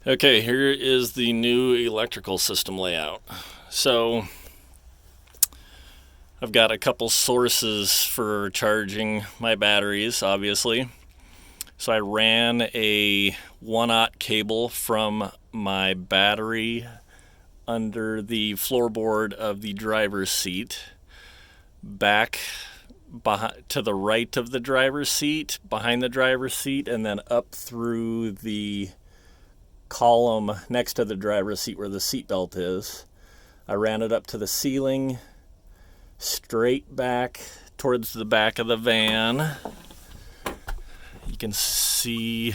Okay, here is the new electrical system layout. So I've got a couple sources for charging my batteries, obviously. So I ran a 1-aught cable from my battery under the floorboard of the driver's seat back to the right of the driver's seat, behind the driver's seat, and then up through the column next to the driver's seat where the seat belt is. I ran it up to the ceiling, straight back towards the back of the van. You can see,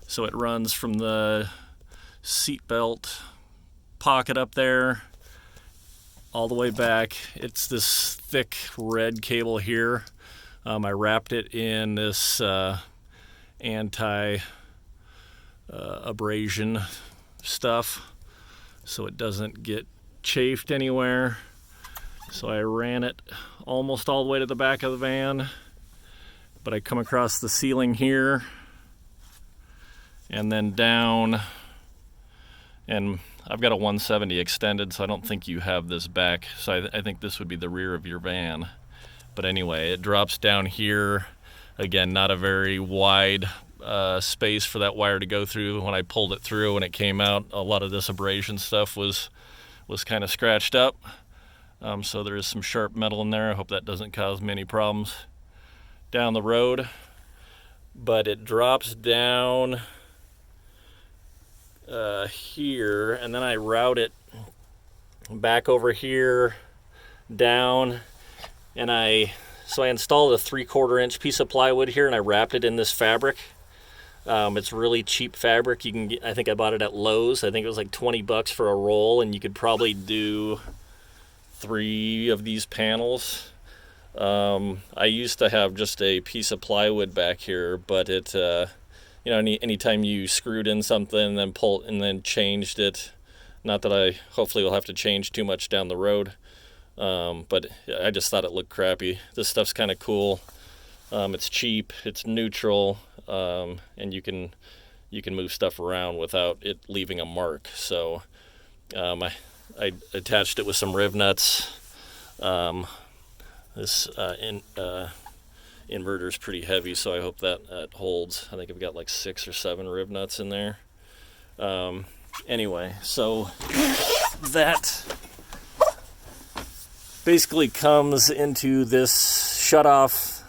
so it runs from the seat belt pocket up there all the way back. It's this thick red cable here. I wrapped it in this anti-abrasion stuff so it doesn't get chafed anywhere. So I ran it almost all the way to the back of the van, but I come across the ceiling here and then down, and I've got a 170 extended, so I don't think you have this back, so I think this would be the rear of your van. But anyway, it drops down here. Again, not a very wide space for that wire to go through. When I pulled it through and it came out, a lot of this abrasion stuff was kind of scratched up. So there is some sharp metal in there. I hope that doesn't cause me any problems down the road. But it drops down here, and then I route it back over here down, and I installed a 3/4 inch piece of plywood here, and I wrapped it in this fabric. It's really cheap fabric. You can get, I think I bought it at Lowe's. I think it was like $20 for a roll, and you could probably do 3 of these panels. I used to have just a piece of plywood back here, but it anytime you screwed in something and then pulled and then changed it, not that I hopefully will have to change too much down the road, but I just thought it looked crappy. This stuff's kind of cool. It's cheap, it's neutral, and you can move stuff around without it leaving a mark. So I attached it with some riv nuts. This inverter is pretty heavy, so I hope that holds. I think I've got like 6 or 7 riv nuts in there. Anyway, so that basically comes into this shutoff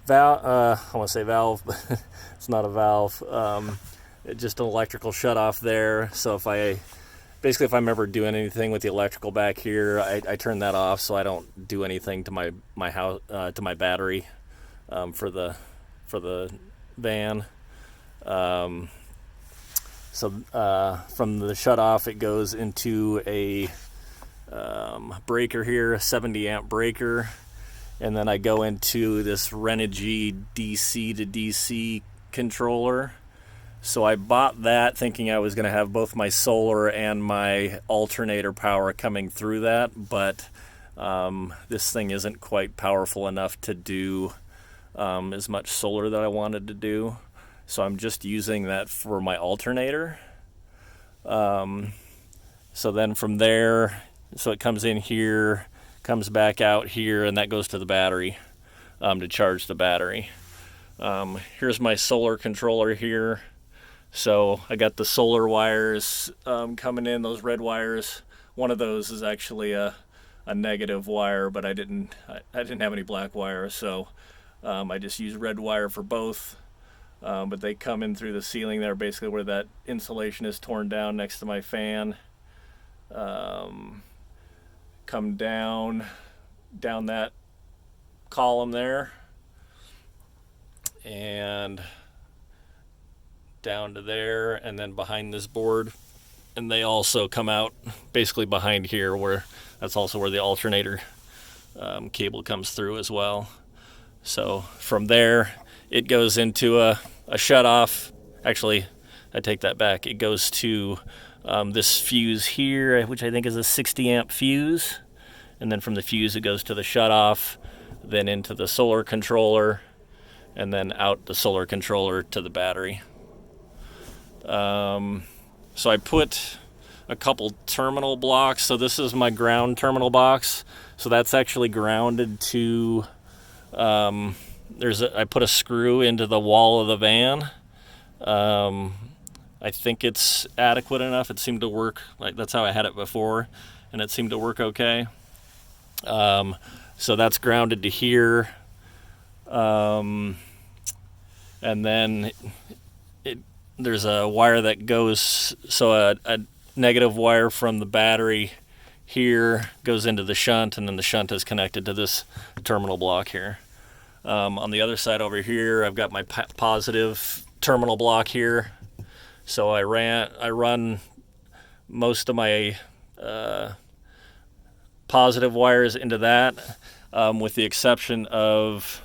valve. I want to say valve, but it's not a valve. It's just an electrical shutoff there. So if I'm ever doing anything with the electrical back here, I turn that off so I don't do anything to my house, to my battery, for the van. So from the shutoff, it goes into a breaker here, a 70 amp breaker, and then I go into this Renogy DC to DC controller. So I bought that thinking I was going to have both my solar and my alternator power coming through that, but this thing isn't quite powerful enough to do as much solar that I wanted to do. So I'm just using that for my alternator. So then from there, so it comes in here, comes back out here, and that goes to the battery to charge the battery. Here's my solar controller here. So I got the solar wires coming in, those red wires. One of those is actually a negative wire, but I didn't have any black wire, so I just used red wire for both. But they come in through the ceiling there, basically where that insulation is torn down next to my fan. Come down that column there, and down to there, and then behind this board, and they also come out basically behind here, where that's also where the alternator cable comes through as well. So from there it goes into a shutoff. Actually, I take that back. It goes to this fuse here, which I think is a 60 amp fuse, and then from the fuse it goes to the shutoff, then into the solar controller, and then out the solar controller to the battery. So I put a couple terminal blocks. So this is my ground terminal box. So that's actually grounded to, I put a screw into the wall of the van. I think it's adequate enough. It seemed to work. Like, that's how I had it before, and it seemed to work okay. So that's grounded to here. And then there's a wire that goes, so a negative wire from the battery here goes into the shunt, and then the shunt is connected to this terminal block here. On the other side over here, I've got my positive terminal block here. So I run most of my positive wires into that, with the exception of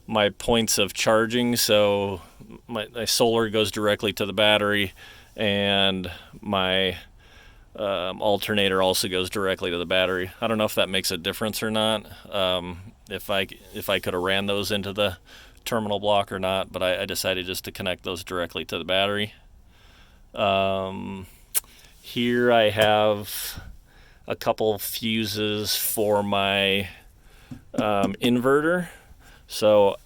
my points of charging. So my solar goes directly to the battery, and my alternator also goes directly to the battery. I don't know if that makes a difference or not, if I could have ran those into the terminal block or not, but I decided just to connect those directly to the battery. Here I have a couple fuses for my inverter. So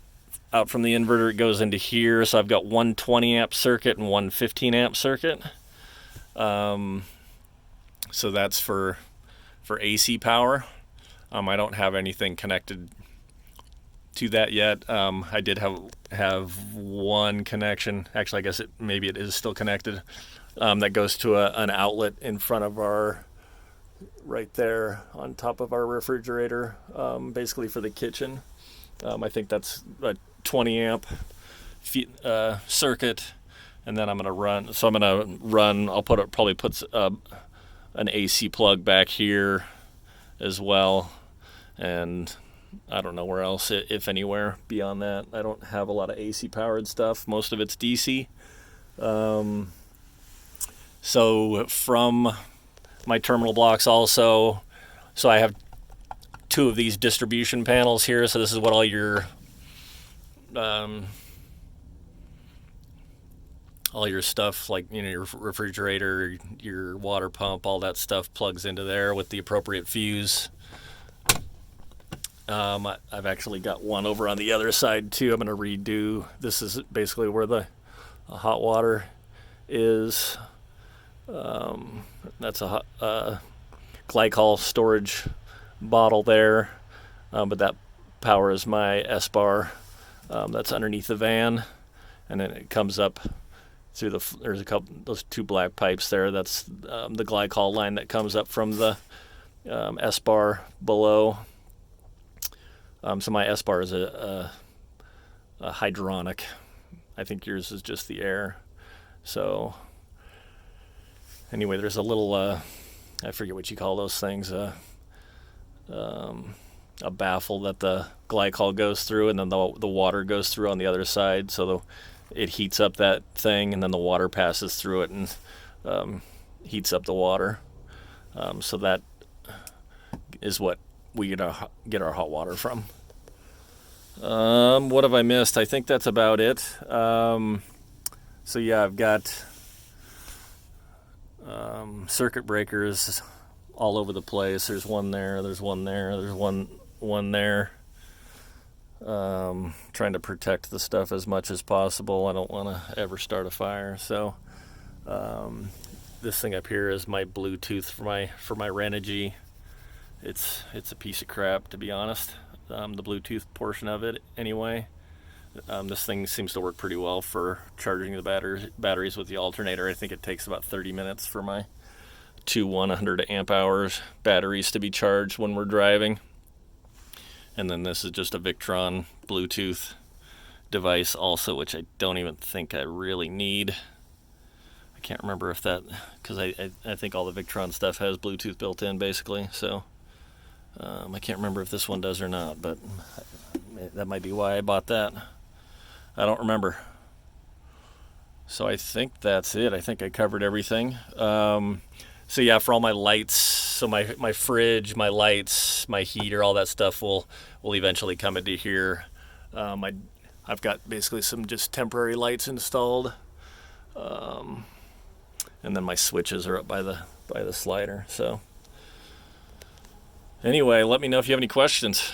out from the inverter it goes into here. So I've got one 20 amp circuit and one 15 amp circuit. So that's for AC power. I don't have anything connected to that yet. I did have one connection. Actually, I guess maybe it is still connected. That goes to an outlet in front of right there on top of our refrigerator, basically for the kitchen. I think that's a 20 amp circuit, and then I'm gonna run. I'll probably put an AC plug back here as well, and I don't know where else, if anywhere beyond that. I don't have a lot of AC powered stuff. Most of it's DC. So from my terminal blocks also, so I have two of these distribution panels here. So this is what all your stuff, like, your refrigerator, your water pump, all that stuff plugs into there with the appropriate fuse. I've actually got one over on the other side too. I'm going to redo. This is basically where the hot water is. That's a glycol storage bottle there, but that powers my S-bar that's underneath the van, and then it comes up through there's those two black pipes there. That's the glycol line that comes up from the S-bar below. So my S-bar is a hydronic. I think yours is just the air. So anyway, there's a little, I forget what you call those things, a baffle that the glycol goes through, and then the water goes through on the other side. So it heats up that thing, and then the water passes through it and heats up the water. So that is what we get our hot water from. What have I missed? I think that's about it. So yeah, I've got circuit breakers all over the place. There's one there, there's one there, there's one there. Trying to protect the stuff as much as possible. I don't want to ever start a fire. So this thing up here is my Bluetooth for my Renogy. It's a piece of crap, to be honest. The Bluetooth portion of it, anyway. This thing seems to work pretty well for charging the batteries with the alternator. I think it takes about 30 minutes for my two 100 amp hours batteries to be charged when we're driving. And then this is just a Viktron Bluetooth device also, which I don't even think I really need. I can't remember if that, because I think all the Viktron stuff has Bluetooth built in, basically. So I can't remember if this one does or not, but that might be why I bought that. I don't remember. So I think that's it. I think I covered everything. So yeah, for all my lights, so my fridge, my lights, my heater, all that stuff will eventually come into here. I've got basically some just temporary lights installed. And then my switches are up by the slider. So anyway, let me know if you have any questions.